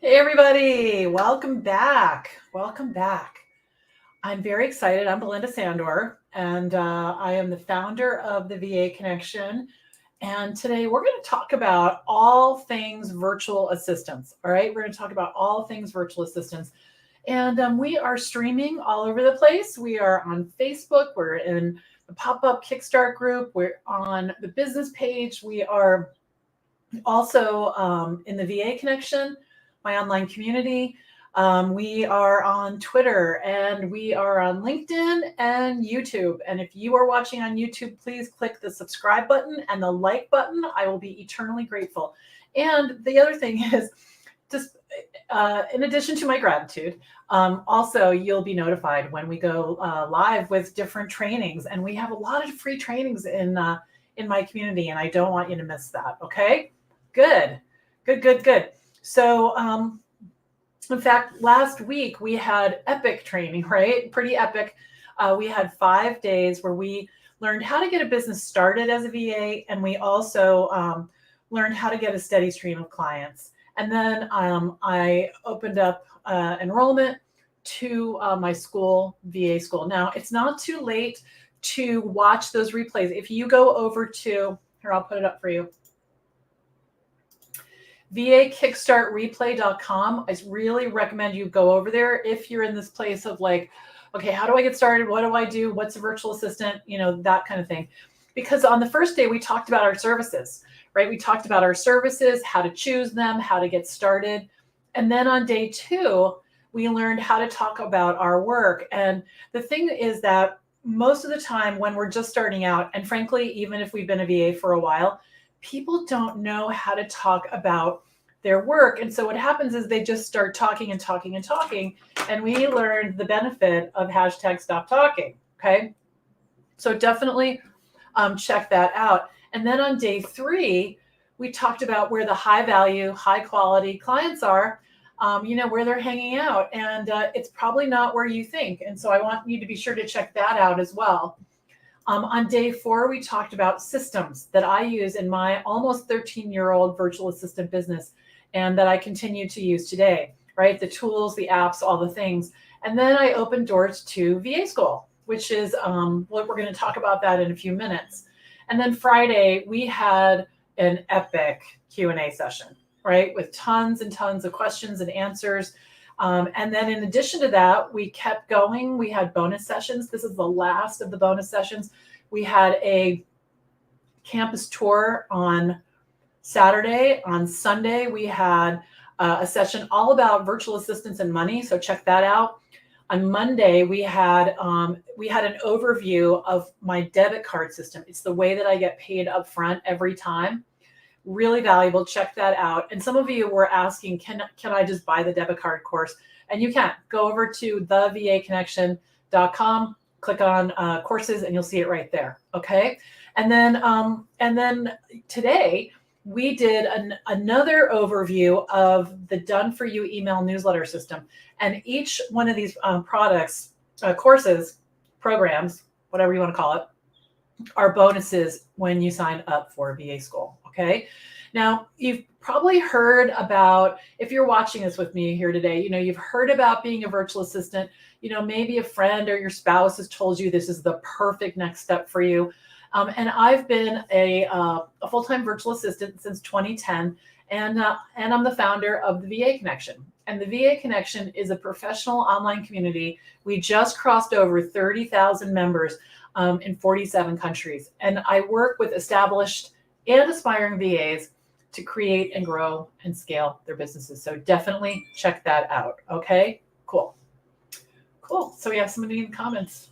Hey, everybody. Welcome back. Welcome back. I'm very excited. I'm Belinda Sandor, and I am the founder of the VA Connection. And today we're going to talk about all things virtual assistants. All right. We're going to talk about all things virtual assistants. And we are streaming all over the place. We are on Facebook. We're in the pop up Kickstart group. We're on the business page. We are also in the VA Connection, my online community. We are on Twitter and we are on LinkedIn and YouTube. And if you are watching on YouTube, please click the subscribe button and the like button. I will be eternally grateful. And the other thing is, just in addition to my gratitude, also you'll be notified when we go live with different trainings. And we have a lot of free trainings in my community, and I don't want you to miss that. Okay. Good, good, good, good. So, in fact, last week we had epic training, right? Pretty epic. We had 5 days where we learned how to get a business started as a VA, and we also learned how to get a steady stream of clients. And then I opened up enrollment to my school, VA school. Now, it's not too late to watch those replays. If you go over to, here, I'll put it up for you, VAkickstartreplay.com. I really recommend you go over there if you're in this place of like, okay, how do I get started? What do I do? What's a virtual assistant? You know, that kind of thing. Because on the first day, we talked about our services, right? We talked about our services, how to choose them, how to get started. And then on day 2, we learned how to talk about our work. And the thing is that most of the time when we're just starting out, and frankly, even if we've been a VA for a while, people don't know how to talk about their work. And so what happens is they just start talking and talking and talking. And we learned the benefit of hashtag stop talking. Okay. So definitely check that out. And then on day 3, we talked about where the high value, high quality clients are, where they're hanging out. And it's probably not where you think. And so I want you to be sure to check that out as well. On day 4, we talked about systems that I use in my almost 13-year-old virtual assistant business and that I continue to use today, right? The tools, the apps, all the things. And then I opened doors to VA School, which is what we're going to talk about that in a few minutes. And then Friday, we had an epic Q&A session, right? With tons and tons of questions and answers. And then in addition to that, we kept going. We had bonus sessions. This is the last of the bonus sessions. We had a campus tour on Saturday. On Sunday, we had a session all about virtual assistants and money. So check that out. On Monday, we had an overview of my debit card system. It's the way that I get paid up front every time. Really valuable. Check that out. And some of you were asking, can I just buy the debit card course? And you can. Go over to thevaconnection.com, click on courses, and you'll see it right there. Okay. And then today we did another overview of the Done For You email newsletter system. And each one of these products, courses, programs, whatever you want to call it, are bonuses when you sign up for VA School. Okay. Now, you've probably heard about, if you're watching this with me here today, you've heard about being a virtual assistant. Maybe a friend or your spouse has told you this is the perfect next step for you. And I've been a full-time virtual assistant since 2010, and I'm the founder of the VA Connection. And the VA Connection is a professional online community. We just crossed over 30,000 members in 47 countries. And I work with established and aspiring VAs to create and grow and scale their businesses. So definitely check that out. Okay, cool. Cool. So we have somebody in the comments.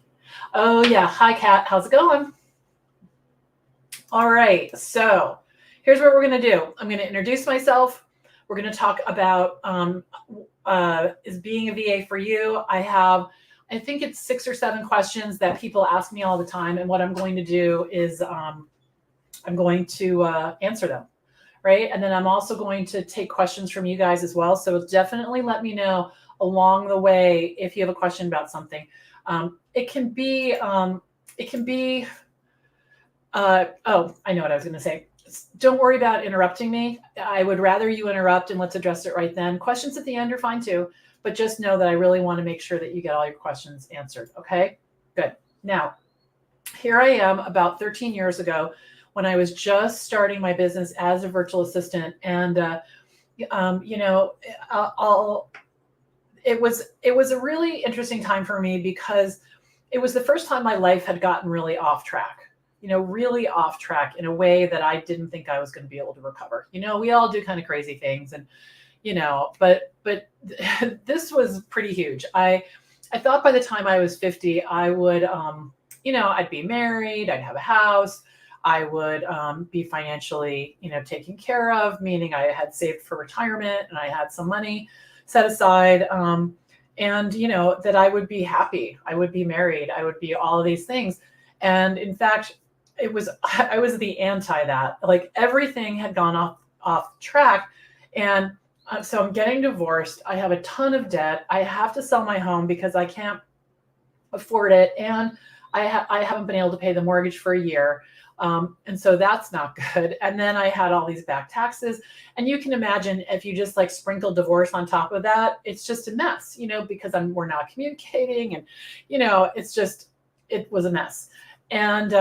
Oh yeah. Hi, Kat. How's it going? All right. So here's what we're going to do. I'm going to introduce myself. We're going to talk about is being a VA for you. I think it's 6 or 7 questions that people ask me all the time. And what I'm going to do is I'm going to answer them, right? And then I'm also going to take questions from you guys as well. So definitely let me know along the way if you have a question about something. It can be, I know what I was going to say. don't worry about interrupting me. I would rather you interrupt and let's address it right then. Questions at the end are fine too, but just know that I really want to make sure that you get all your questions answered. Okay, good. Now, here I am about 13 years ago when I was just starting my business as a virtual assistant. And, you know, it was a really interesting time for me because it was the first time my life had gotten really off track, really off track in a way that I didn't think I was going to be able to recover. We all do kind of crazy things and, but this was pretty huge. I thought by the time I was 50, I would, I'd be married, I'd have a house, I would be financially, taken care of, meaning I had saved for retirement and I had some money set aside. And, that I would be happy, I would be married, I would be all of these things. And in fact, I was the anti that. Like everything had gone off track. And so I'm getting divorced. I have a ton of debt. I have to sell my home because I can't afford it. And I haven't been able to pay the mortgage for a year. And so that's not good. And then I had all these back taxes. And you can imagine if you just like sprinkle divorce on top of that, it's just a mess, because we're not communicating and, it was a mess. And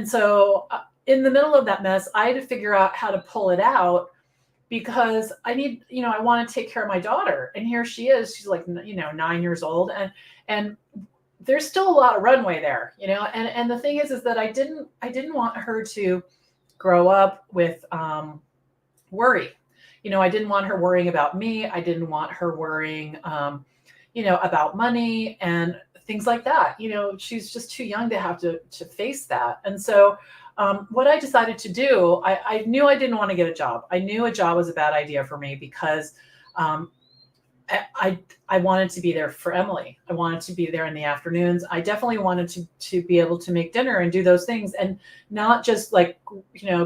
so in the middle of that mess, I had to figure out how to pull it out because I need, I want to take care of my daughter. And here she is, she's like, 9 years old. And there's still a lot of runway there, and the thing is that I didn't want her to grow up with worry. I didn't want her worrying about me. I didn't want her worrying, about money and things like that. She's just too young to have to face that. And so what I decided to do, I knew I didn't want to get a job. I knew a job was a bad idea for me because I wanted to be there for Emily. I wanted to be there in the afternoons. I definitely wanted to be able to make dinner and do those things and not just like,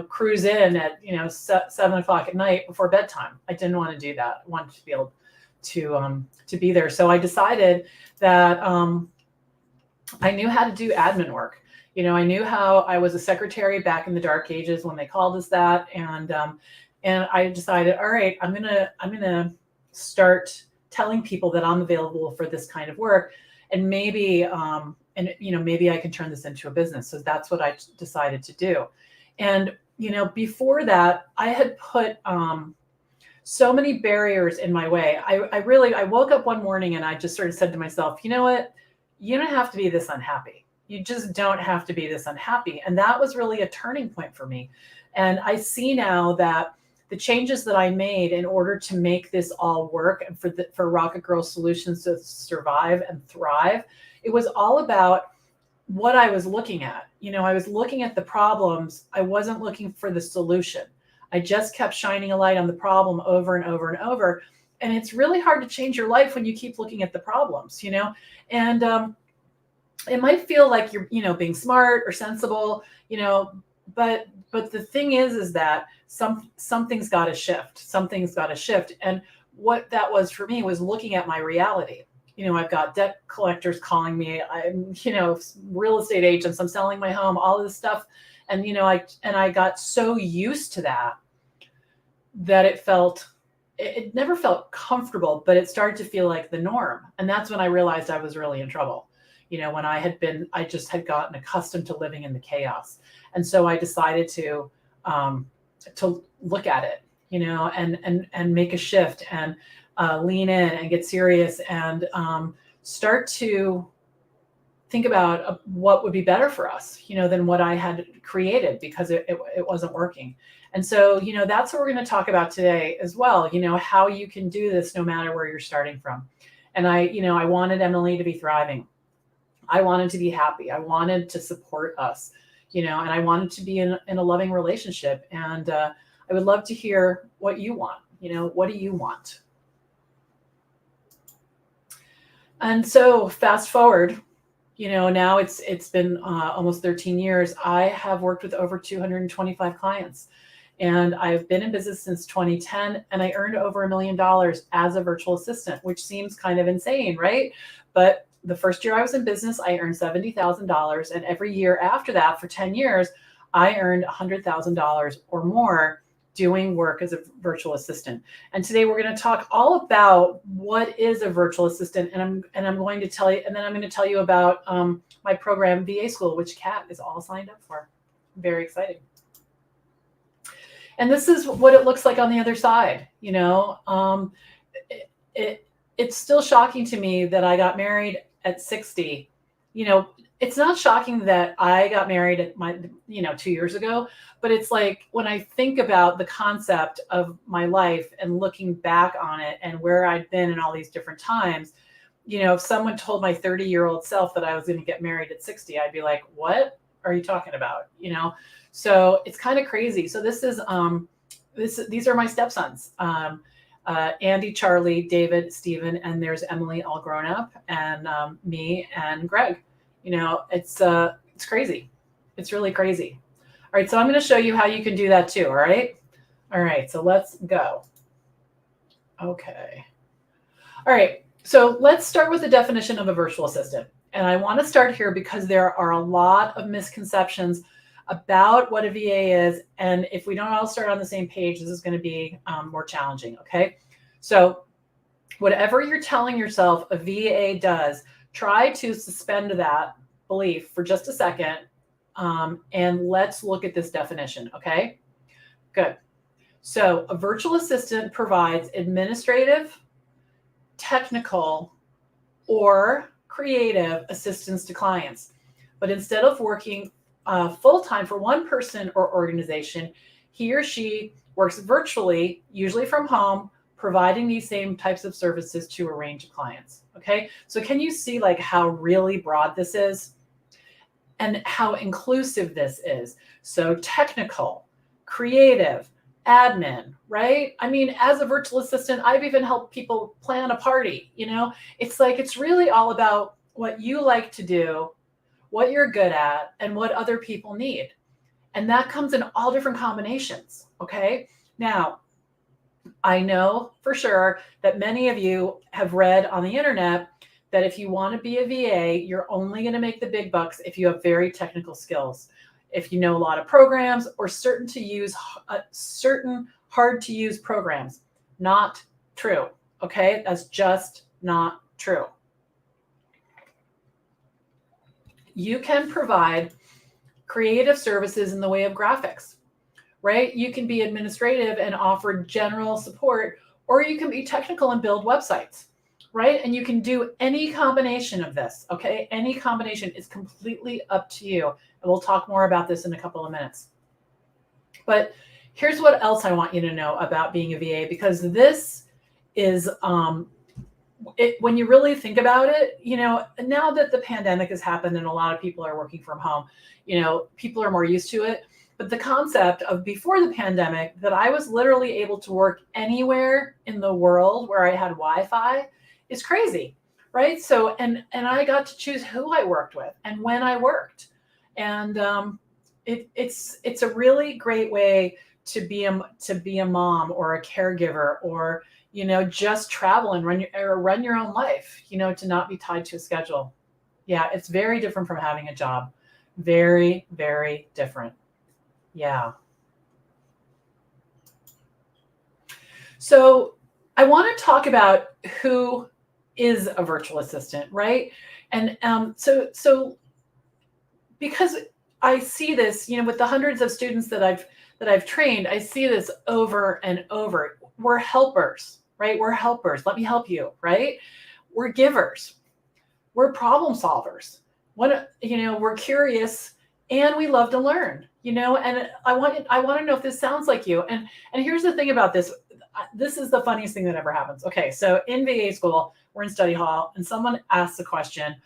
cruise in at, 7 o'clock at night before bedtime. I didn't want to do that. I wanted to be able to be there. So I decided that I knew how to do admin work. I knew how I was a secretary back in the dark ages when they called us that. And I decided, all right, I'm going to start telling people that I'm available for this kind of work. And maybe, maybe I can turn this into a business. So that's what I decided to do. And, before that, I had put so many barriers in my way. I woke up one morning and I just sort of said to myself, you know what? You don't have to be this unhappy. You just don't have to be this unhappy. And that was really a turning point for me. And I see now that the changes that I made in order to make this all work and for Rocket Girl Solutions to survive and thrive, it was all about what I was looking at. I was looking at the problems. I wasn't looking for the solution. I just kept shining a light on the problem over and over and over. And it's really hard to change your life when you keep looking at the problems, and it might feel like you're, being smart or sensible, but the thing is that something's got to shift. Something's got to shift. And what that was for me was looking at my reality. I've got debt collectors calling me. I'm, real estate agents. I'm selling my home. All of this stuff, and I got so used to that it never felt comfortable, but it started to feel like the norm. And that's when I realized I was really in trouble. When I just had gotten accustomed to living in the chaos. And so I decided to look at it, and make a shift and lean in and get serious and start to think about what would be better for us, than what I had created because it wasn't working. And so, that's what we're going to talk about today as well, how you can do this no matter where you're starting from. And I wanted Emily to be thriving. I wanted to be happy. I wanted to support us, and I wanted to be in a loving relationship. And I would love to hear what you want. What do you want? And so fast forward, now it's been almost 13 years. I have worked with over 225 clients. And I've been in business since 2010, and I earned over $1 million as a virtual assistant, which seems kind of insane, right? But the first year I was in business, I earned $70,000. And every year after that, for 10 years, I earned $100,000 or more doing work as a virtual assistant. And today we're going to talk all about what is a virtual assistant, and I'm going to tell you, and then I'm going to tell you about my program VA School, which Kat is all signed up for. Very exciting. And this is what it looks like on the other side. It's still shocking to me that I got married at 60. It's not shocking that I got married at 2 years ago, but it's like when I think about the concept of my life and looking back on it and where I'd been in all these different times, if someone told my 30-year-old self that I was going to get married at 60, I'd be like, what are you talking about? So it's kind of crazy. So this is, these are my stepsons. Andy, Charlie, David, Stephen, and there's Emily all grown up, and me and Greg. It's crazy. It's really crazy. All right, so I'm going to show you how you can do that too. All right, so let's go. Okay. All right, so let's start with the definition of a virtual assistant. And I want to start here because there are a lot of misconceptions about what a VA is. And if we don't all start on the same page, this is going to be more challenging. Okay. So whatever you're telling yourself a VA does, try to suspend that belief for just a second. And let's look at this definition. Okay. Good. So a virtual assistant provides administrative, technical, or creative assistance to clients. But instead of working full-time for one person or organization, he or she works virtually, usually from home, providing these same types of services to a range of clients. Okay, so can you see like how really broad this is and how inclusive this is? So technical, creative, admin, right? I mean, as a virtual assistant, I've even helped people plan a party. It's really all about what you like to do, what you're good at, and what other people need. And that comes in all different combinations. Okay. Now, I know for sure that many of you have read on the internet that if you want to be a VA, you're only going to make the big bucks if you have very technical skills. If you know a lot of programs or certain hard to use programs. Not true. Okay. That's just not true. You can provide creative services in the way of graphics, right? You can be administrative and offer general support, or you can be technical and build websites, right? And you can do any combination of this, okay? Any combination is completely up to you. And we'll talk more about this in a couple of minutes. But here's what else I want you to know about being a VA, because this is, when you really think about it, now that the pandemic has happened and a lot of people are working from home, people are more used to it. But the concept of before the pandemic that I was literally able to work anywhere in the world where I had Wi-Fi is crazy, right? So, and I got to choose who I worked with and when I worked. And it's a really great way to be a mom or a caregiver, or just travel and run your own life, to not be tied to a schedule. Yeah, it's very different from having a job. Very, very different. Yeah. So I want to talk about who is a virtual assistant, right? And so because I see this, with the hundreds of students that I've trained, I see this over and over. We're helpers, right? We're helpers. Let me help you, right? We're givers. We're problem solvers. We're curious and we love to learn, and I want to know if this sounds like you. And here's the thing about this. This is the funniest thing that ever happens. Okay. So in VA school, we're in study hall and someone asks a question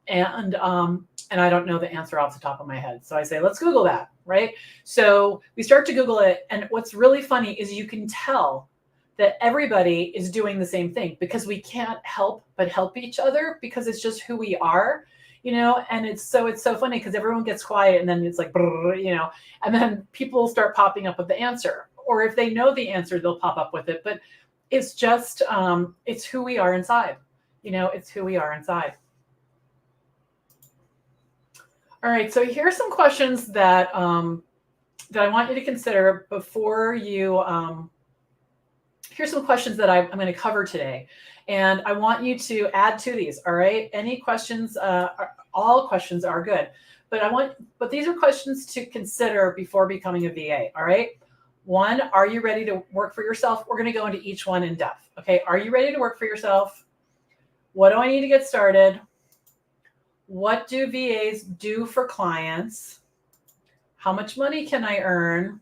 and I don't know the answer off the top of my head. So I say, let's Google that. Right. So we start to Google it. And what's really funny is you can tell that everybody is doing the same thing, because we can't help but help each other, because it's just who we are, and it's so funny because everyone gets quiet and then it's like, and then people start popping up with the answer, or if they know the answer, they'll pop up with it. But it's just, it's who we are inside, it's who we are inside. All right. So here's some questions that that I want you to consider before you, here's some questions that I'm going to cover today. And I want you to add to these. All right. Any questions, all questions are good, but these are questions to consider before becoming a VA. All right. One, are you ready to work for yourself? We're going to go into each one in depth. Okay. Are you ready to work for yourself? What do I need to get started? What do VAs do for clients? How much money can I earn?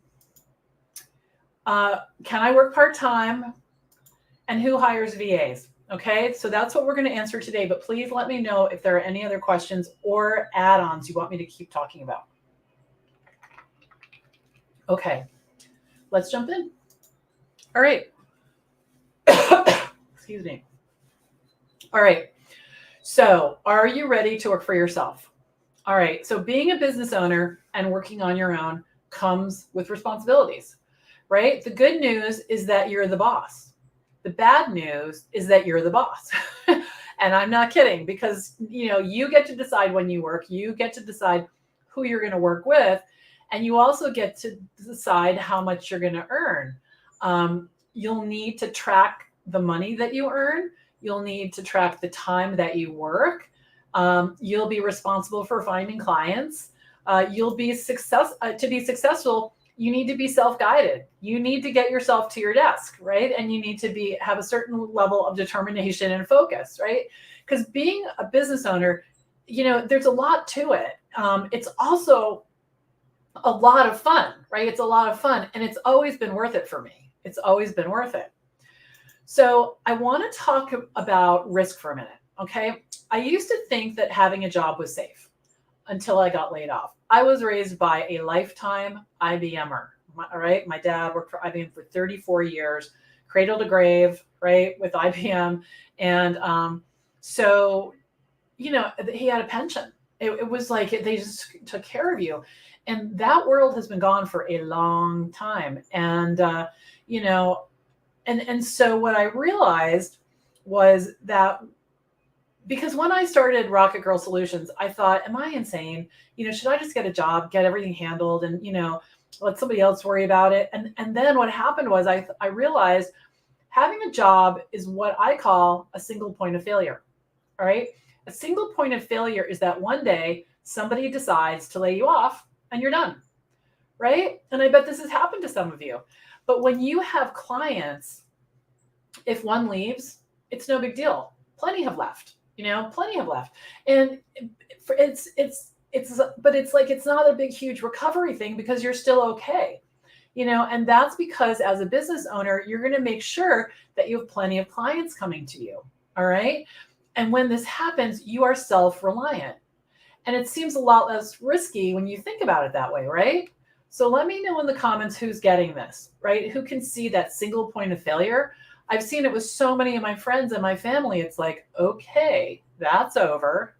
Can I work part-time? And who hires VAs? Okay, so that's what we're going to answer today. But please let me know if there are any other questions or add-ons you want me to keep talking about. Okay, let's jump in. All right. Excuse me. All right. So are you ready to work for yourself? All right. So being a business owner and working on your own comes with responsibilities, right? The good news is that you're the boss. The bad news is that you're the boss. And I'm not kidding, because you get to decide when you work, you get to decide who you're going to work with, and you also get to decide how much you're going to earn. You'll need to track the money that you earn. You'll need to track the time that you work. You'll be responsible for finding clients. You'll be to be successful. You need to be self-guided. You need to get yourself to your desk, right? And you need to have a certain level of determination and focus, right? Because being a business owner, there's a lot to it. It's also a lot of fun, right? It's a lot of fun, and it's always been worth it for me. It's always been worth it. So I want to talk about risk for a minute, okay? I used to think that having a job was safe until I got laid off. I was raised by a lifetime IBMer, all right? My dad worked for IBM for 34 years, cradle to grave, right, with IBM. And so, he had a pension. It was like they just took care of you. And that world has been gone for a long time. And, and so what I realized was that, because when I started Rocket Girl Solutions, I thought, am I insane? Should I just get a job, get everything handled, and, let somebody else worry about it? And then what happened was I realized having a job is what I call a single point of failure. All right. A single point of failure is that one day somebody decides to lay you off and you're done. Right. And I bet this has happened to some of you. But when you have clients, if one leaves, it's no big deal. Plenty have left. Plenty have left. And but it's like, it's not a big, huge recovery thing because you're still okay. And that's because as a business owner, you're going to make sure that you have plenty of clients coming to you. All right. And when this happens, you are self-reliant. And it seems a lot less risky when you think about it that way, right? So let me know in the comments who's getting this, right? Who can see that single point of failure? I've seen it with so many of my friends and my family. It's like, okay, that's over,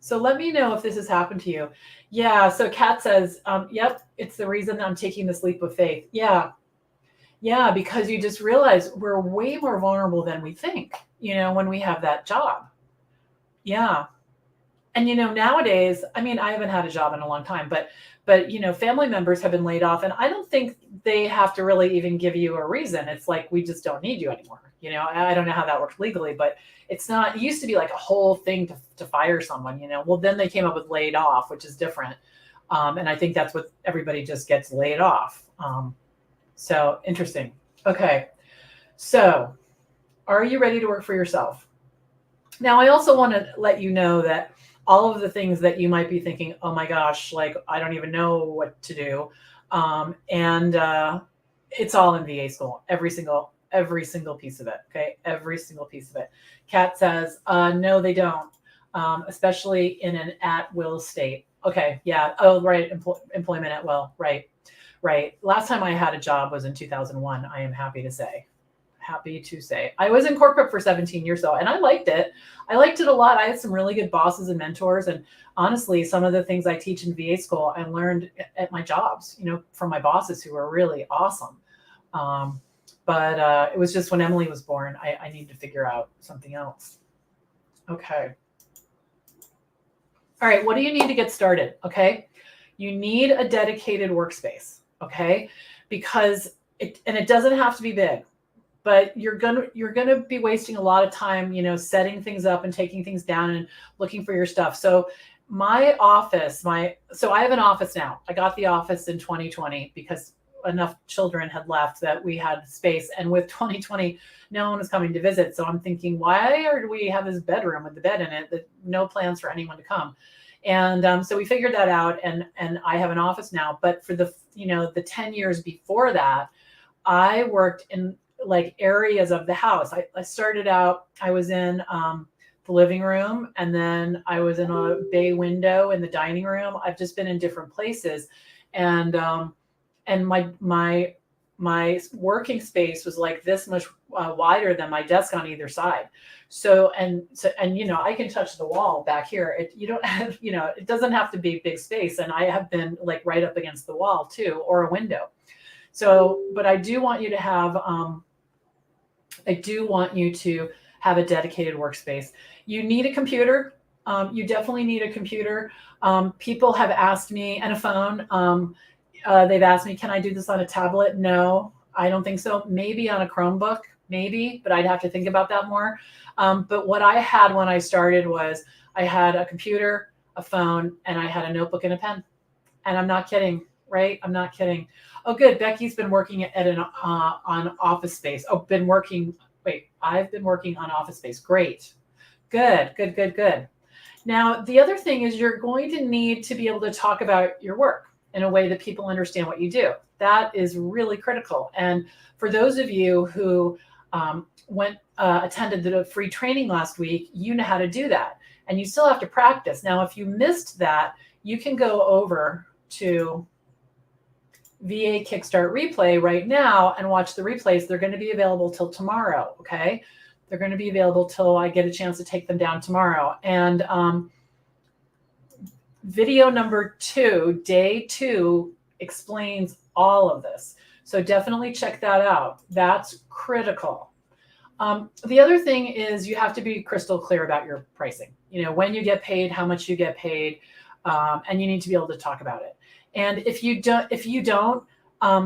So let me know if this has happened to you. Yeah. So Kat says, yep, it's the reason I'm taking this leap of faith. Yeah. Yeah. Because you just realize we're way more vulnerable than we think, when we have that job. Yeah. And, nowadays, I haven't had a job in a long time, but, family members have been laid off, and I don't think they have to really even give you a reason. It's like, we just don't need you anymore. I don't know how that works legally, but it used to be like a whole thing to fire someone, well, then they came up with laid off, which is different. And I think that's what everybody just gets laid off. So interesting. Okay. So are you ready to work for yourself? Now, I also want to let you know that all of the things that you might be thinking, oh my gosh, like, I don't even know what to do. It's all in VA school, every single piece of it. Okay. Every single piece of it. Kat says, no, they don't. Especially in an at-will state. Okay. Yeah. Oh, right. Employment at will. Right. Right. Last time I had a job was in 2001. I am happy to say. I was in corporate for 17 years though, and I liked it. I liked it a lot. I had some really good bosses and mentors. And honestly, some of the things I teach in VA school, I learned at my jobs, from my bosses who were really awesome. But it was just when Emily was born, I needed to figure out something else. Okay. All right. What do you need to get started? Okay. You need a dedicated workspace, okay? Because it doesn't have to be big, but you're gonna be wasting a lot of time, setting things up and taking things down and looking for your stuff. So my office, so I have an office now. I got the office in 2020 because enough children had left that we had space. And with 2020, no one was coming to visit. So I'm thinking, why do we have this bedroom with the bed in it? That no plans for anyone to come. And so we figured that out, and I have an office now. But for the 10 years before that, I worked in like areas of the house. I started out, I was in the living room, and then I was in a bay window in the dining room. I've just been in different places, and my working space was like this much wider than my desk on either side. So I can touch the wall back here. You don't have, it doesn't have to be big space, and I have been like right up against the wall too, or a window. So, but I do want you to have a dedicated workspace. You need a computer. You definitely need a computer. People have asked me, and a phone. They've asked me, can I do this on a tablet? No, I don't think so. Maybe on a Chromebook, maybe, but I'd have to think about that more. But what I had when I started was I had a computer, a phone, and I had a notebook and a pen. And I'm not kidding, right? I'm not kidding. Oh, good. Becky's been working at on Office Space. I've been working on Office Space. Great. Good. Now, the other thing is you're going to need to be able to talk about your work in a way that people understand what you do. That is really critical. And for those of you who attended the free training last week, you know how to do that. And you still have to practice. Now, if you missed that, you can go over to VA Kickstart Replay right now and watch the replays. They're going to be available till tomorrow, okay? They're going to be available till I get a chance to take them down tomorrow. And video number 2, day 2, explains all of this. So definitely check that out. That's critical. The other thing is you have to be crystal clear about your pricing. When you get paid, how much you get paid, and you need to be able to talk about it. And if you don't,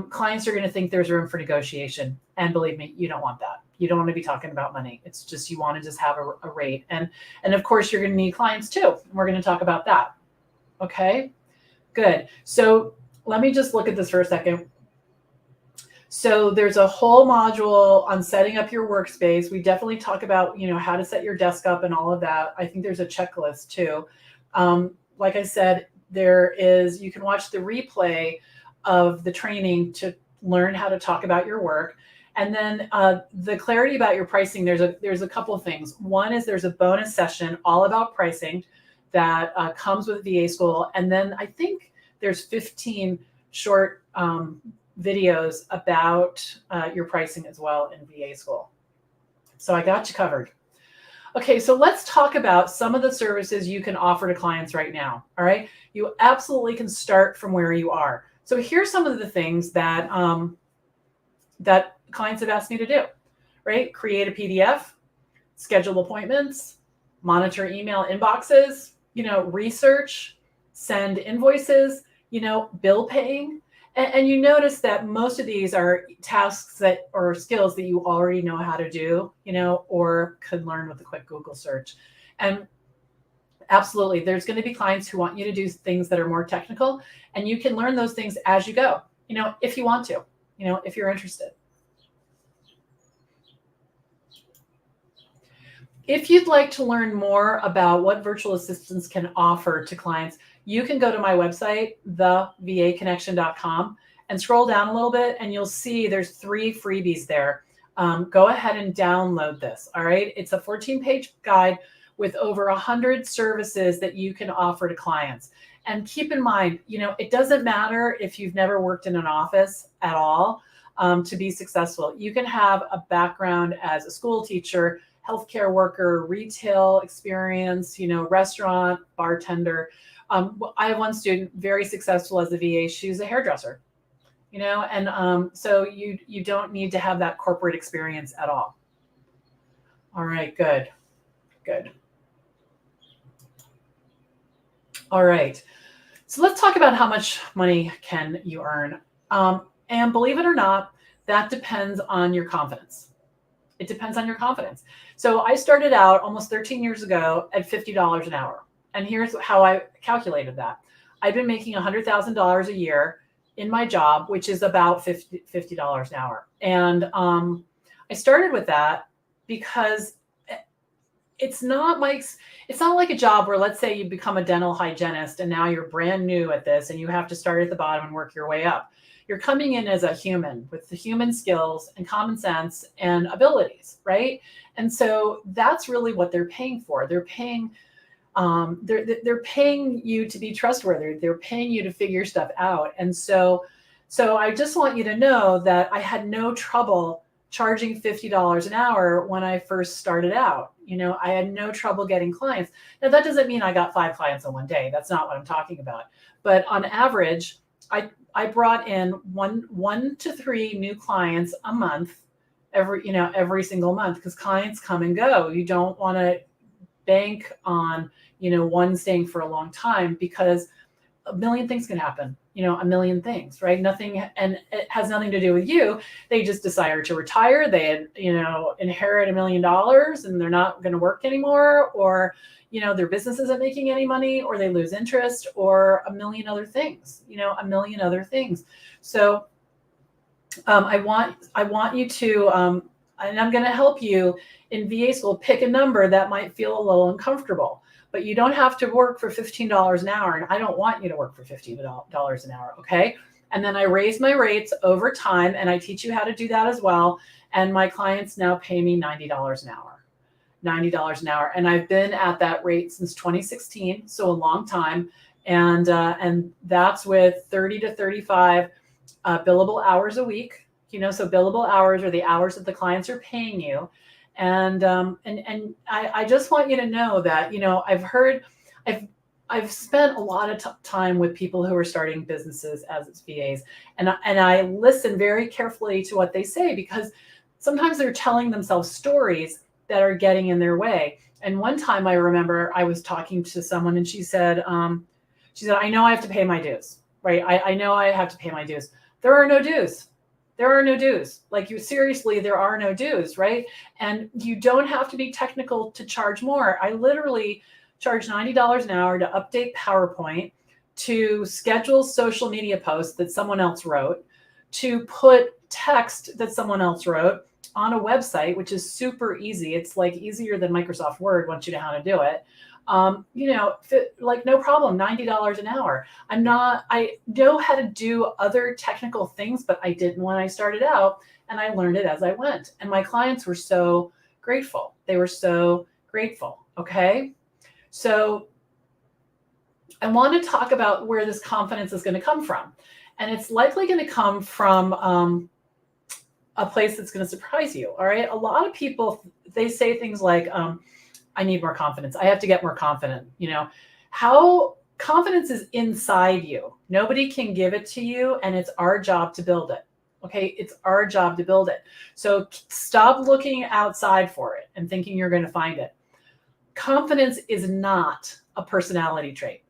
clients are going to think there's room for negotiation. And believe me, you don't want that. You don't want to be talking about money. It's just, you want to just have a rate. And of course, you're going to need clients too. We're going to talk about that. Okay, good. So let me just look at this for a second. So there's a whole module on setting up your workspace. We definitely talk about, how to set your desk up and all of that. I think there's a checklist too. Like I said, you can watch the replay of the training to learn how to talk about your work. And then the clarity about your pricing, there's a couple of things. One is there's a bonus session all about pricing that comes with VA School. And then I think there's 15 short videos about your pricing as well in VA School. So I got you covered. Okay, so let's talk about some of the services you can offer to clients right now. All right, you absolutely can start from where you are. So here's some of the things that that clients have asked me to do. Right, create a PDF, schedule appointments, monitor email inboxes, research, send invoices, bill paying. And you notice that most of these are tasks or skills that you already know how to do, or could learn with a quick Google search. And absolutely, there's going to be clients who want you to do things that are more technical, and you can learn those things as you go, if you want to, if you're interested. If you'd like to learn more about what virtual assistants can offer to clients, you can go to my website, thevaconnection.com, and scroll down a little bit, and you'll see there's 3 freebies there. Go ahead and download this, all right? It's a 14-page guide with over 100 services that you can offer to clients. And keep in mind, it doesn't matter if you've never worked in an office at all to be successful. You can have a background as a school teacher, healthcare worker, retail experience, restaurant, bartender. I have one student, very successful as a VA. She's a hairdresser, and so you don't need to have that corporate experience at all. All right, good. All right. So let's talk about how much money can you earn. And believe it or not, that depends on your confidence. It depends on your confidence. So I started out almost 13 years ago at $50 an hour. And here's how I calculated that. I've been making $100,000 a year in my job, which is about $50 an hour. And I started with that because it's not like a job where, let's say you become a dental hygienist and now you're brand new at this and you have to start at the bottom and work your way up. You're coming in as a human with the human skills and common sense and abilities, right? And so that's really what they're paying for. They're paying you to be trustworthy. They're paying you to figure stuff out. And so I just want you to know that I had no trouble charging $50 an hour when I first started out. I had no trouble getting clients. Now, that doesn't mean I got 5 clients in one day. That's not what I'm talking about. But on average, I brought in one to 3 new clients a month, every single month, because clients come and go. You don't want to bank on, one staying for a long time, because a million things can happen, a million things, right? Nothing, and it has nothing to do with you. They just decided to retire. They, inherit $1 million and they're not going to work anymore, or, their business isn't making any money, or they lose interest, or a million other things, a million other things. So I want you to, and I'm going to help you in VA school, pick a number that might feel a little uncomfortable. But you don't have to work for $15 an hour, and I don't want you to work for $15 an hour, okay? And then I raise my rates over time, and I teach you how to do that as well. And my clients now pay me $90 an hour. $90 an hour. And I've been at that rate since 2016, so a long time. And that's with 30 to 35 billable hours a week. So billable hours are the hours that the clients are paying you. And I just want you to know that, I've spent a lot of time with people who are starting businesses as VAs, and I listen very carefully to what they say, because sometimes they're telling themselves stories that are getting in their way. And one time I remember I was talking to someone, and she said, I know I have to pay my dues, right? I know I have to pay my dues. There are no dues. There are no dues. Seriously, there are no dues, right? And you don't have to be technical to charge more. I literally charge $90 an hour to update PowerPoint, to schedule social media posts that someone else wrote, to put text that someone else wrote on a website, which is super easy. It's easier than Microsoft Word once you know how to do it. No problem, $90 an hour. I know how to do other technical things, but I didn't when I started out, and I learned it as I went. And my clients were so grateful. They were so grateful. Okay. So I want to talk about where this confidence is going to come from. And it's likely going to come from a place that's going to surprise you. All right. A lot of people, they say things like, I need more confidence. I have to get more confident. How confidence is inside you. Nobody can give it to you, and it's our job to build it. Okay. It's our job to build it. So stop looking outside for it and thinking you're going to find it. Confidence is not a personality trait.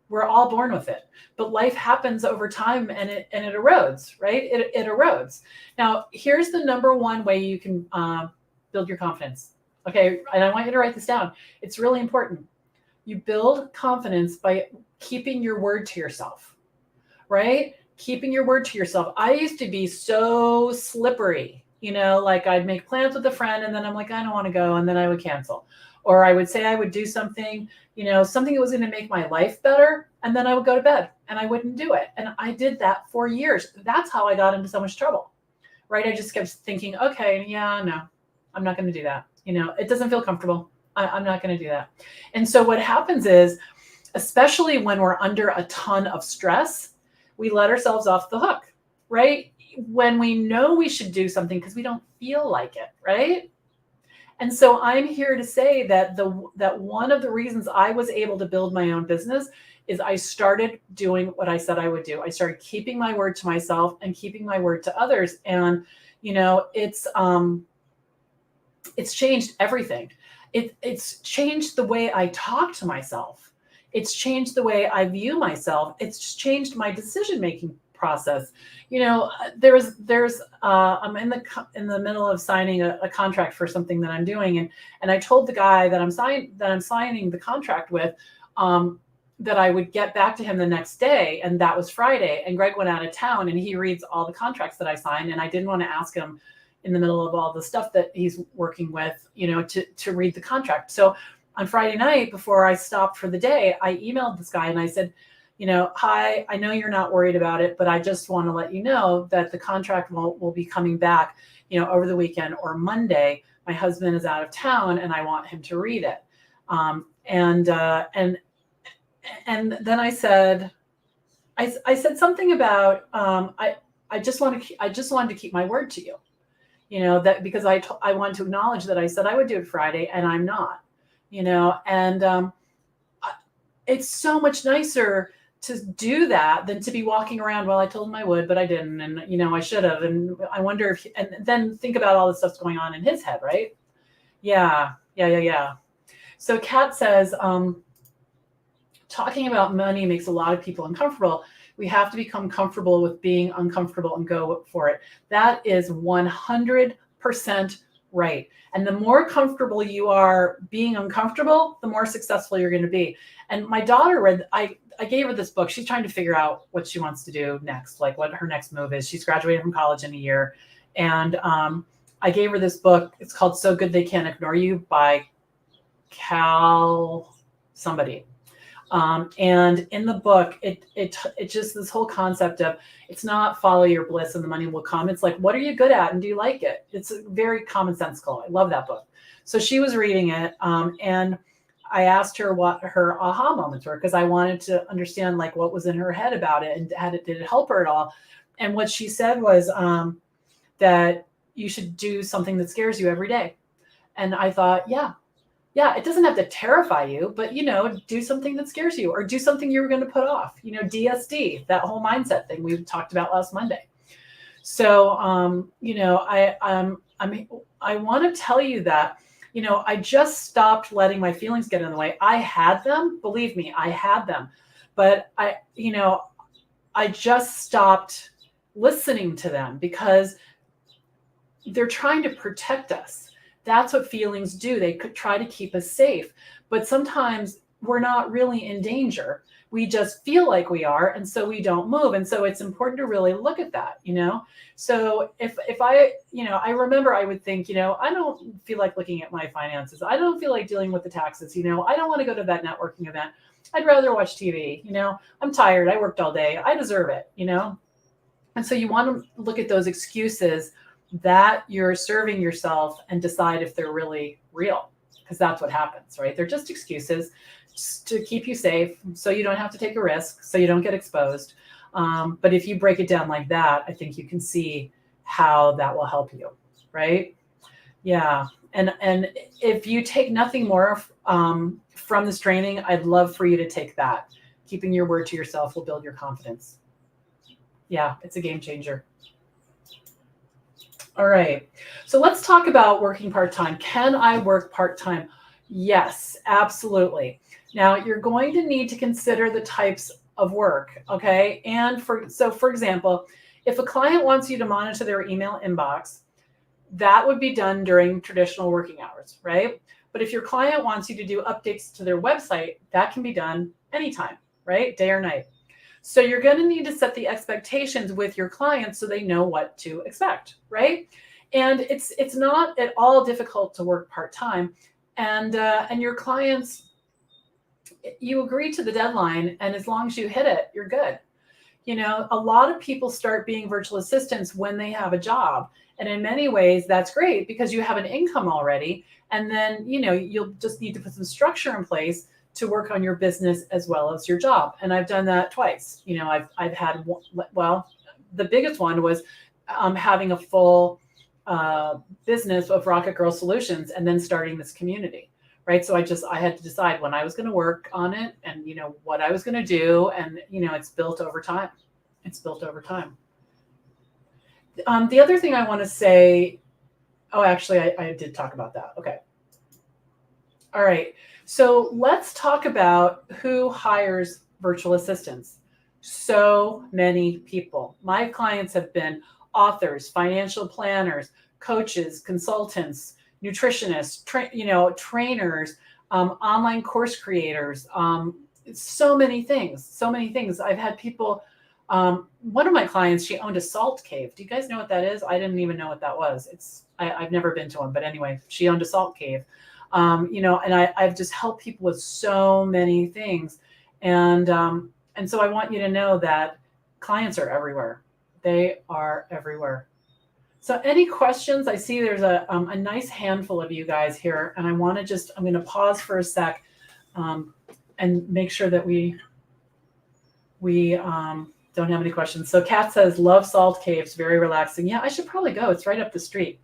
We're all born with it, but life happens over time, and it erodes, right? It erodes. Now, here's the number one way you can build your confidence. Okay, and I want you to write this down. It's really important. You build confidence by keeping your word to yourself, right? Keeping your word to yourself. I used to be so slippery, I'd make plans with a friend, and then I'm like, I don't want to go, and then I would cancel. Or I would say I would do something, something that was going to make my life better, and then I would go to bed and I wouldn't do it. And I did that for years. That's how I got into so much trouble, right? I just kept thinking, okay, yeah, no, I'm not going to do that. It doesn't feel comfortable. I'm not going to do that. And so what happens is, especially when we're under a ton of stress, we let ourselves off the hook, right? When we know we should do something because we don't feel like it, right? And so I'm here to say that that one of the reasons I was able to build my own business is I started doing what I said I would do. I started keeping my word to myself and keeping my word to others. And, it's changed everything. It's changed the way I talk to myself. It's changed the way I view myself. It's just changed my decision-making process. I'm in the middle of signing a contract for something that I'm doing, and I told the guy that I'm signing the contract with, that I would get back to him the next day, and that was Friday. And Greg went out of town, and he reads all the contracts that I signed, and I didn't want to ask him in the middle of all the stuff that he's working with, to read the contract. So on Friday night, before I stopped for the day, I emailed this guy and I said, hi, I know you're not worried about it, but I just want to let you know that the contract will be coming back, over the weekend or Monday. My husband is out of town and I want him to read it. And then I said something about, I just wanted to keep my word to you, that because I wanted to acknowledge that I said I would do it Friday and I'm not, and it's so much nicer to do that than to be walking around, well, I told him I would, but I didn't. And, I should have. And I wonder if, and then think about all the stuff's going on in his head, right? Yeah. So Kat says, talking about money makes a lot of people uncomfortable. We have to become comfortable with being uncomfortable and go for it. That is 100% right. And the more comfortable you are being uncomfortable, the more successful you're going to be. And my daughter I gave her this book. She's trying to figure out what she wants to do next, like what her next move is. She's graduating from college in a year. And I gave her this book. It's called So Good They Can't Ignore You by Cal somebody. And in the book, it just this whole concept of, it's not follow your bliss and the money will come. It's like, what are you good at and do you like it? It's very commonsensical. I love that book. So she was reading it, and I asked her what her aha moments were, because I wanted to understand like what was in her head about it and did it help her at all. And what she said was that you should do something that scares you every day. And I thought, yeah, it doesn't have to terrify you, but, do something that scares you, or do something you're going to put off, DSD, that whole mindset thing we talked about last Monday. So, I want to tell you that, I just stopped letting my feelings get in the way. I had them, believe me, I had them, but I just stopped listening to them because they're trying to protect us. That's what feelings do. They could try to keep us safe, but sometimes we're not really in danger. We just feel like we are, and so we don't move. And so it's important to really look at that, So if I, I remember I would think, I don't feel like looking at my finances. I don't feel like dealing with the taxes. I don't want to go to that networking event. I'd rather watch TV. I'm tired. I worked all day. I deserve it, And so you want to look at those excuses that you're serving yourself and decide if they're really real, because that's what happens, right? They're just excuses to keep you safe, so you don't have to take a risk, so you don't get exposed. But if you break it down like that, I think you can see how that will help you, right? Yeah. And if you take nothing more from this training, I'd love for you to take that. Keeping your word to yourself will build your confidence. Yeah, it's a game changer. All right. So let's talk about working part-time. Can I work part-time? Yes, absolutely. Now you're going to need to consider the types of work. Okay. And for example, if a client wants you to monitor their email inbox, that would be done during traditional working hours, right? But if your client wants you to do updates to their website, that can be done anytime, right? Day or night. So you're going to need to set the expectations with your clients so they know what to expect, right? And it's not at all difficult to work part-time, and your clients, you agree to the deadline, and as long as you hit it, you're good. A lot of people start being virtual assistants when they have a job, and in many ways that's great because you have an income already, and then you'll just need to put some structure in place to work on your business as well as your job. And I've done that twice. I've had, well, the biggest one was having a full business of Rocket Girl Solutions and then starting this community, right? So I had to decide when I was going to work on it and, what I was going to do. And, it's built over time. It's built over time. The other thing I want to say, actually, I did talk about that. Okay. All right. So let's talk about who hires virtual assistants. So many people. My clients have been authors, financial planners, coaches, consultants, nutritionists, trainers, online course creators. So many things. So many things. I've had people. One of my clients, she owned a salt cave. Do you guys know what that is? I didn't even know what that was. I've never been to one, but anyway, she owned a salt cave. And I've just helped people with so many things. And so I want you to know that clients are everywhere. They are everywhere. So any questions? I see there's a nice handful of you guys here, and I'm going to pause for a sec and make sure that we don't have any questions. So Kat says, love salt caves, very relaxing. Yeah, I should probably go. It's right up the street.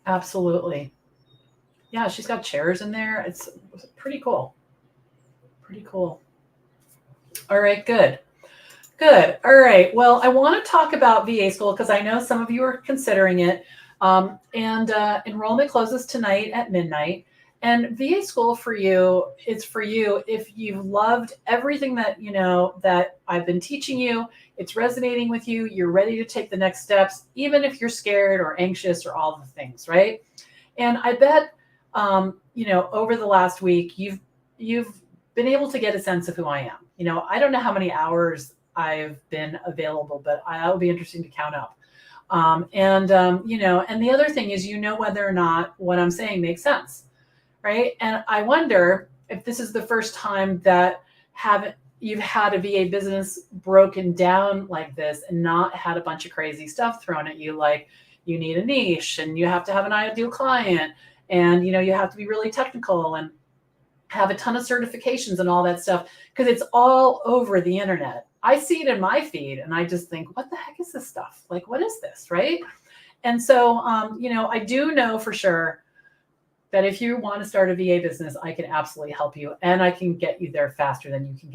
Absolutely. Yeah, she's got chairs in there. It's pretty cool. Pretty cool. All right, good. Good. All right. Well, I want to talk about VA school because I know some of you are considering it. Enrollment closes tonight at midnight. And VA school for you, it's for you if you've loved everything that that I've been teaching you, it's resonating with you, you're ready to take the next steps, even if you're scared or anxious or all the things, right? And I bet over the last week you've been able to get a sense of who I am. I don't know how many hours I've been available, but that'll be interesting to count up. And the other thing is, whether or not what I'm saying makes sense. Right. And I wonder if this is the first time that you've had a VA business broken down like this and not had a bunch of crazy stuff thrown at you, like you need a niche and you have to have an ideal client and, you have to be really technical and have a ton of certifications and all that stuff, because it's all over the internet. I see it in my feed and I just think, what the heck is this stuff? Like, what is this? Right. And so, I do know for sure that if you want to start a VA business, I can absolutely help you, and I can get you there faster than you can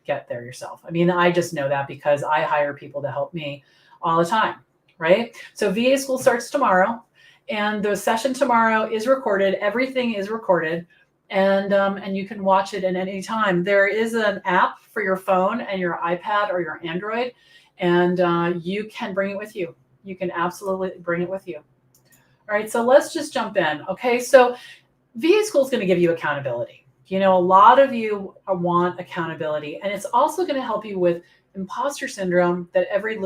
get there yourself. I mean, I just know that because I hire people to help me all the time, right? So VA school starts tomorrow, and the session tomorrow is recorded. Everything is recorded, and you can watch it at any time. There is an app for your phone and your iPad or your Android, and you can bring it with you. You can absolutely bring it with you. All right, so let's just jump in. Okay, so VA school is going to give you accountability. A lot of you want accountability, and it's also going to help you with imposter syndrome that every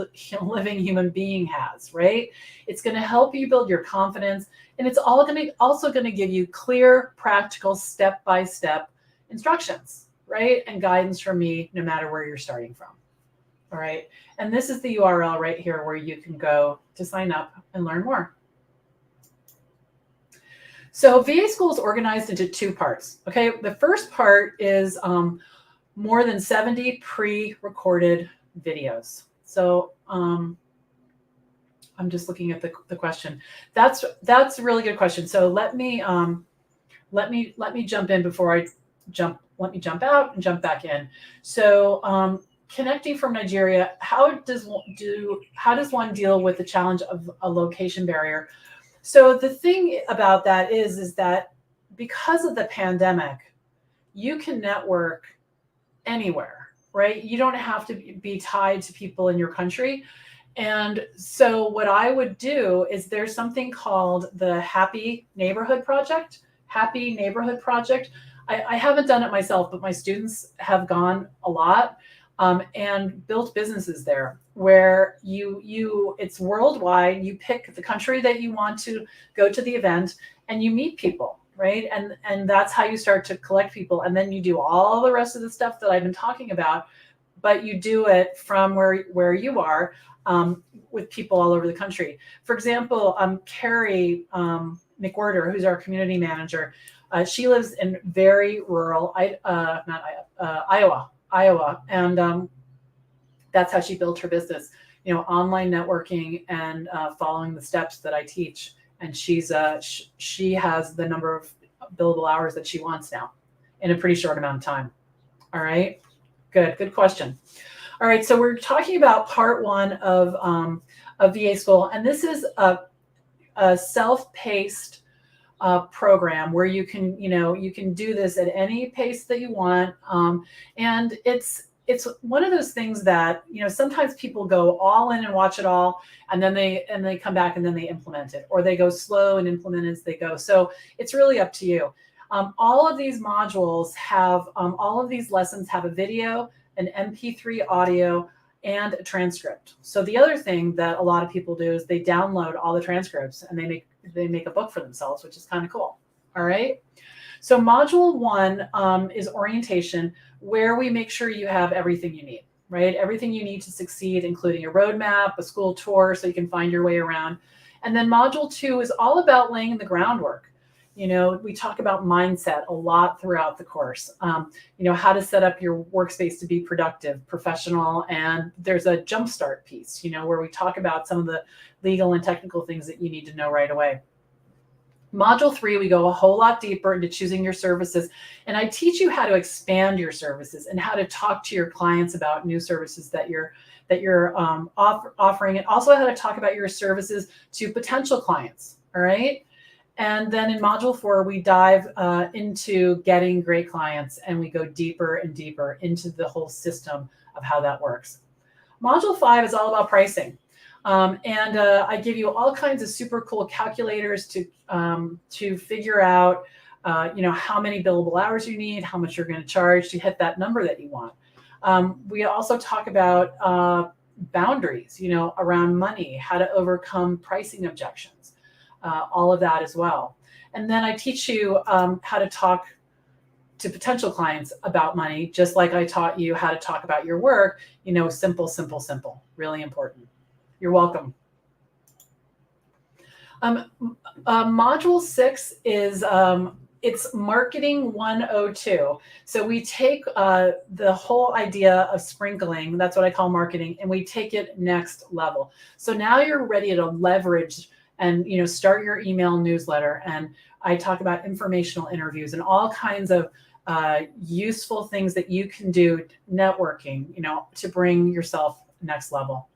living human being has, right? It's going to help you build your confidence, and it's also going to give you clear, practical, step-by-step instructions, right? And guidance from me, no matter where you're starting from. All right, and this is the URL right here where you can go to sign up and learn more. So VA school is organized into two parts. Okay, the first part is more than 70 pre-recorded videos. So I'm just looking at the question. That's a really good question. So let me jump in before I jump. Let me jump out and jump back in. So connecting from Nigeria, how does one deal with the challenge of a location barrier? So the thing about that is that because of the pandemic, you can network anywhere, right? You don't have to be tied to people in your country. And so what I would do is there's something called the Happy Neighborhood Project. Happy Neighborhood Project. I haven't done it myself, but my students have gone a lot and built businesses there where it's worldwide. You pick the country that you want to go to the event and you meet people, right? And that's how you start to collect people. And then you do all the rest of the stuff that I've been talking about, but you do it from where you are with people all over the country. For example, Carrie McWhirter, who's our community manager, she lives in very rural Iowa, and that's how she built her business. Online networking and following the steps that I teach. And she has the number of billable hours that she wants now in a pretty short amount of time. All right, good question. All right, so we're talking about part one of VA school, and this is a self-paced program where you can do this at any pace that you want. And it's one of those things that, sometimes people go all in and watch it all, and then they come back and then they implement it, or they go slow and implement as they go. So it's really up to you. All of these modules have, all of these lessons have a video, an MP3 audio, and a transcript. So the other thing that a lot of people do is they download all the transcripts and they make a book for themselves, which is kind of cool. All right. So module 1 is orientation, where we make sure you have everything you need, right? Everything you need to succeed, including a roadmap, a school tour, so you can find your way around. And then module 2 is all about laying the groundwork. We talk about mindset a lot throughout the course, how to set up your workspace to be productive, professional, and there's a jumpstart piece, where we talk about some of the legal and technical things that you need to know right away. Module 3, we go a whole lot deeper into choosing your services, and I teach you how to expand your services and how to talk to your clients about new services that you're offering, and also how to talk about your services to potential clients. All right. And then in module 4, we dive into getting great clients, and we go deeper and deeper into the whole system of how that works. Module 5 is all about pricing. And I give you all kinds of super cool calculators to figure out, how many billable hours you need, how much you're going to charge to hit that number that you want. We also talk about boundaries, around money, how to overcome pricing objections. All of that as well. And then I teach you how to talk to potential clients about money, just like I taught you how to talk about your work, simple, simple, simple, really important. You're welcome. Module 6 is, it's marketing 102. So we take the whole idea of sprinkling, that's what I call marketing, and we take it next level. So now you're ready to leverage and start your email newsletter. And I talk about informational interviews and all kinds of useful things that you can do, networking, to bring yourself next level.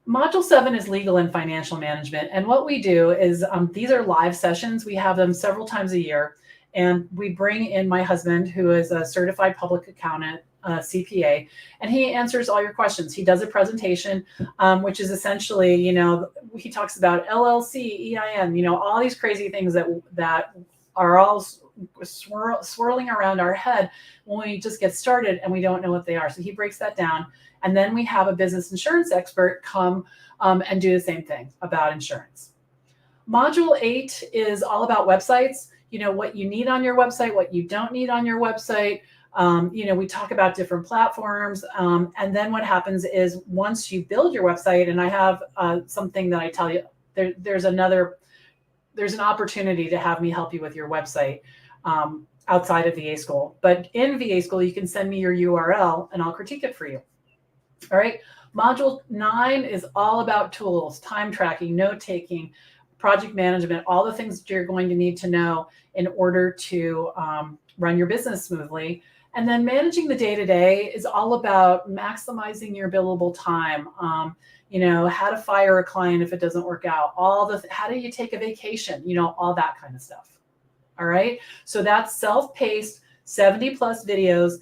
Module 7 is legal and financial management. And what we do is, these are live sessions. We have them several times a year. And we bring in my husband, who is a certified public accountant, CPA, and he answers all your questions. He does a presentation, which is essentially, he talks about LLC, EIN, all these crazy things that are all swirling around our head when we just get started and we don't know what they are. So he breaks that down. And then we have a business insurance expert come and do the same thing about insurance. Module 8 is all about websites, what you need on your website, what you don't need on your website. We talk about different platforms. And then what happens is, once you build your website, and I have something that I tell you, there's an opportunity to have me help you with your website outside of VA School. But in VA School, you can send me your URL and I'll critique it for you. All right. Module 9 is all about tools, time tracking, note taking, project management, all the things that you're going to need to know in order to run your business smoothly. And then managing the day-to-day is all about maximizing your billable time. How to fire a client if it doesn't work out, how do you take a vacation, all that kind of stuff. All right. So that's self-paced, 70 plus videos.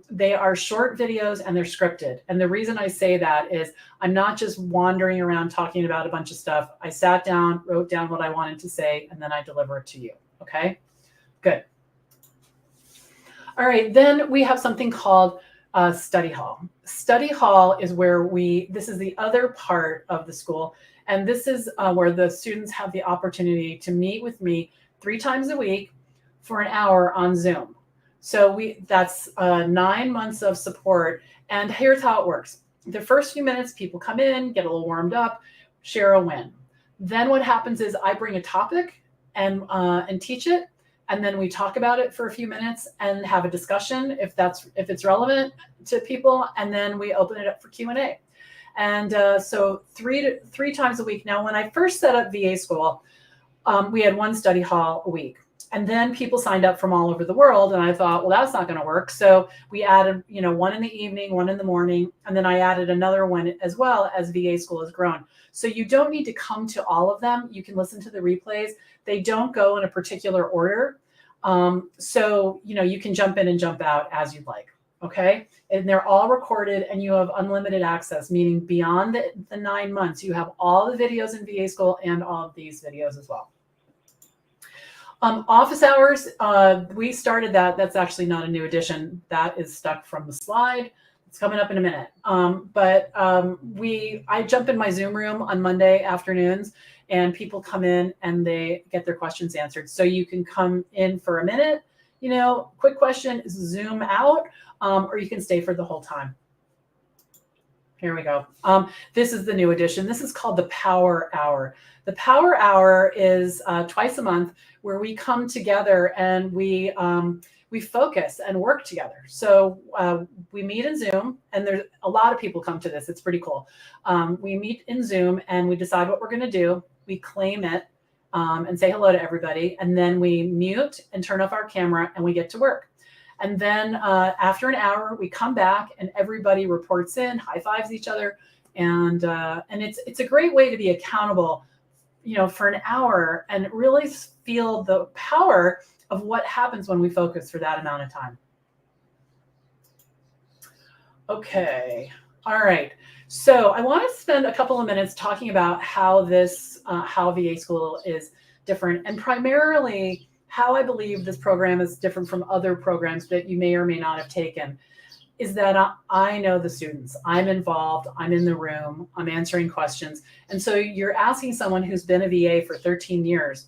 They are short videos and they're scripted. And the reason I say that is I'm not just wandering around talking about a bunch of stuff. I sat down, wrote down what I wanted to say, and then I deliver it to you. Okay, good. All right, then we have something called study hall. Study hall is where this is the other part of the school. And this is where the students have the opportunity to meet with me 3 times a week for an hour on Zoom. So that's 9 months of support. And here's how it works. The first few minutes, people come in, get a little warmed up, share a win. Then what happens is I bring a topic and teach it. And then we talk about it for a few minutes and have a discussion if it's relevant to people. And then we open it up for Q&A. And so three times a week. Now, when I first set up VA School, we had 1 study hall a week. And then people signed up from all over the world. And I thought, well, that's not going to work. So we added, one in the evening, one in the morning. And then I added another one as well as VA School has grown. So you don't need to come to all of them. You can listen to the replays. They don't go in a particular order. So, you can jump in and jump out as you'd like. Okay. And they're all recorded and you have unlimited access, meaning beyond the 9 months, you have all the videos in VA School and all of these videos as well. Office hours, we started that. That's actually not a new addition. That is stuck from the slide. It's coming up in a minute. I jump in my Zoom room on Monday afternoons and people come in and they get their questions answered. So you can come in for a minute, quick question, Zoom out, or you can stay for the whole time. Here we go. This is the new addition. This is called the Power Hour. The Power Hour is twice a month where we come together and we focus and work together. So we meet in Zoom, and there's a lot of people come to this. It's pretty cool. We meet in Zoom and we decide what we're going to do. We claim it and say hello to everybody. And then we mute and turn off our camera and we get to work. And then after an hour, we come back and everybody reports in, high fives each other. And it's a great way to be accountable, for an hour and really feel the power of what happens when we focus for that amount of time. Okay. All right. So I want to spend a couple of minutes talking about how how VA School is different, and primarily how I believe this program is different from other programs that you may or may not have taken, is that I know the students. I'm involved. I'm in the room. I'm answering questions. And so you're asking someone who's been a VA for 13 years,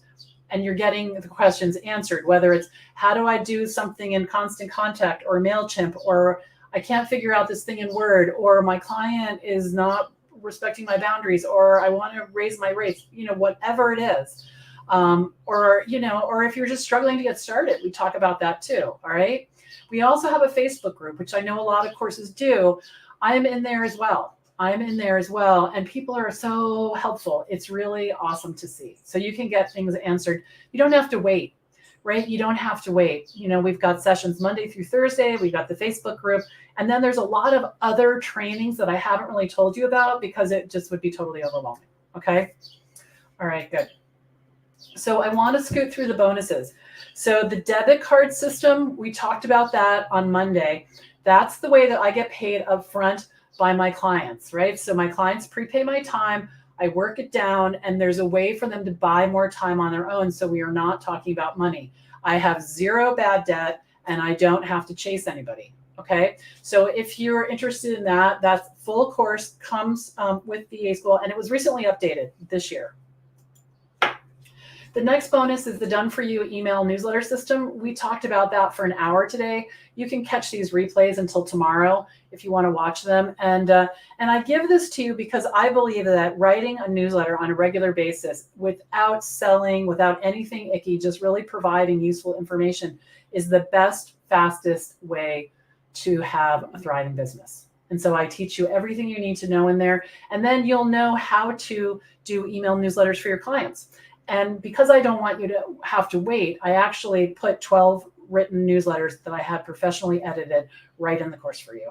and you're getting the questions answered, whether it's how do I do something in Constant Contact or MailChimp, or I can't figure out this thing in Word, or my client is not respecting my boundaries, or I want to raise my rates, whatever it is. Or if you're just struggling to get started, we talk about that too. All right. We also have a Facebook group, which I know a lot of courses do. I am in there as well. And people are so helpful. It's really awesome to see. So you can get things answered. You don't have to wait, right? You don't have to wait. We've got sessions Monday through Thursday. We've got the Facebook group. And then there's a lot of other trainings that I haven't really told you about because it just would be totally overwhelming. Okay. All right, good. So I want to scoot through the bonuses. So the debit card system, we talked about that on Monday. That's the way that I get paid up front by my clients, right? So my clients prepay my time, I work it down, and there's a way for them to buy more time on their own. So we are not talking about money. I have zero bad debt and I don't have to chase anybody. Okay. So if you're interested in that, that full course comes with VA School, and it was recently updated this year. The next bonus is the Done For You email newsletter system. We talked about that for an hour today. You can catch these replays until tomorrow if you want to watch them. And I give this to you because I believe that writing a newsletter on a regular basis without selling, without anything icky, just really providing useful information is the best, fastest way to have a thriving business. And so I teach you everything you need to know in there. And then you'll know how to do email newsletters for your clients. And because I don't want you to have to wait, I actually put 12 written newsletters that I had professionally edited right in the course for you.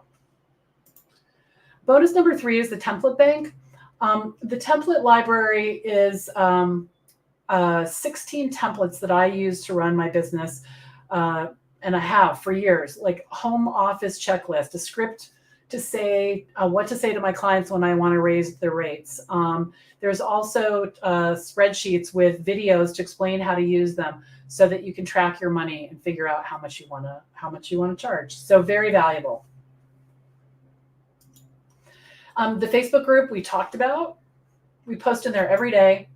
Bonus number 3 is the template bank. The template library is 16 templates that I use to run my business. And I have for years, like home office checklist, a script to say what to say to my clients when I want to raise their rates. There's also spreadsheets with videos to explain how to use them so that you can track your money and figure out how much you want to charge. So very valuable. The Facebook group we talked about, we post in there every day.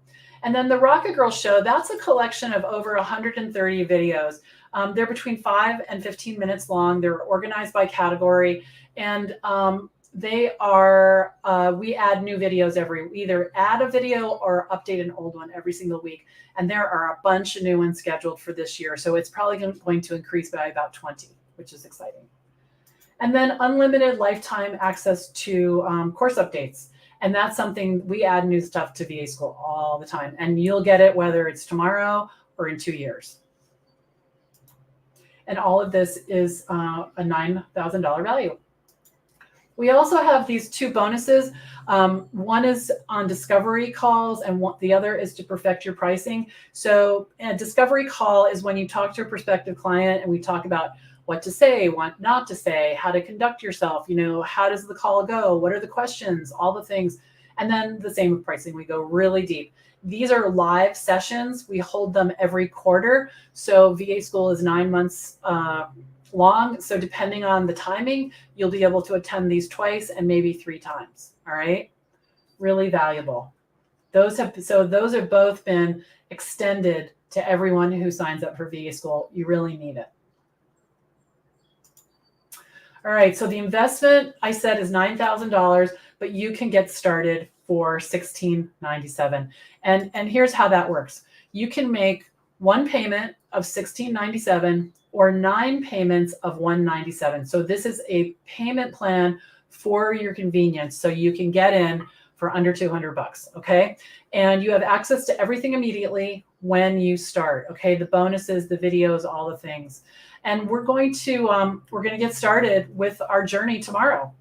And then the Rocket Girl Show, that's a collection of over 130 videos. They're between 5 and 15 minutes long. They're organized by category. And they are, we add new videos either add a video or update an old one every single week. And there are a bunch of new ones scheduled for this year. So it's probably going to increase by about 20, which is exciting. And then unlimited lifetime access to course updates. And that's something we add new stuff to VA School all the time. And you'll get it whether it's tomorrow or in 2 years. And all of this is a $9,000 value. We also have these two bonuses. One is on discovery calls, and the other is to perfect your pricing. So a discovery call is when you talk to a prospective client and we talk about what to say, what not to say, how to conduct yourself, how does the call go, what are the questions, all the things. And then the same with pricing. We go really deep. These are live sessions. We hold them every quarter. So VA School is 9 months long. So depending on the timing, you'll be able to attend these twice and maybe 3 times. All right. Really valuable. Those have both been extended to everyone who signs up for VA School. You really need it. All right. So the investment I said is $9,000, but you can get started for $1,697. And here's how that works. You can make one payment of $1,697 or 9 payments of $197. So this is a payment plan for your convenience. So you can get in for under $200, okay? And you have access to everything immediately when you start, okay? The bonuses, the videos, all the things. And we're going to get started with our journey tomorrow.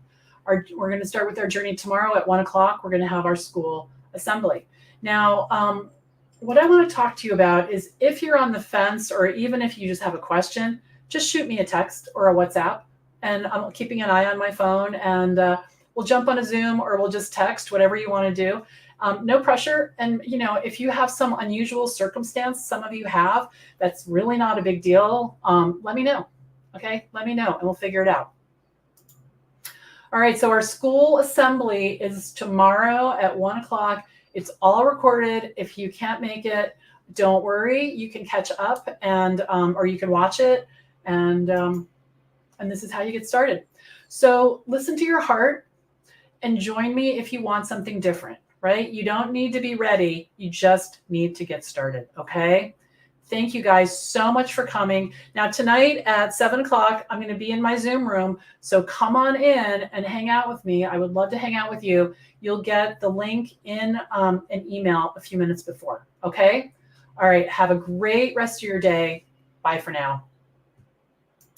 We're going to start with our journey tomorrow at 1 o'clock. We're going to have our school assembly. Now, what I want to talk to you about is if you're on the fence, or even if you just have a question, just shoot me a text or a WhatsApp, and I'm keeping an eye on my phone, and we'll jump on a Zoom or we'll just text, whatever you want to do. No pressure. And, if you have some unusual circumstance, some of you have, that's really not a big deal. Let me know. Okay. Let me know and we'll figure it out. All right. So our school assembly is tomorrow at 1 o'clock. It's all recorded. If you can't make it, don't worry. You can catch up and, or you can watch it. And this is how you get started. So listen to your heart and join me if you want something different, right? You don't need to be ready. You just need to get started. Okay. Thank you guys so much for coming. Now tonight at 7 o'clock, I'm going to be in my Zoom room. So come on in and hang out with me. I would love to hang out with you. You'll get the link in an email a few minutes before. Okay. All right. Have a great rest of your day. Bye for now.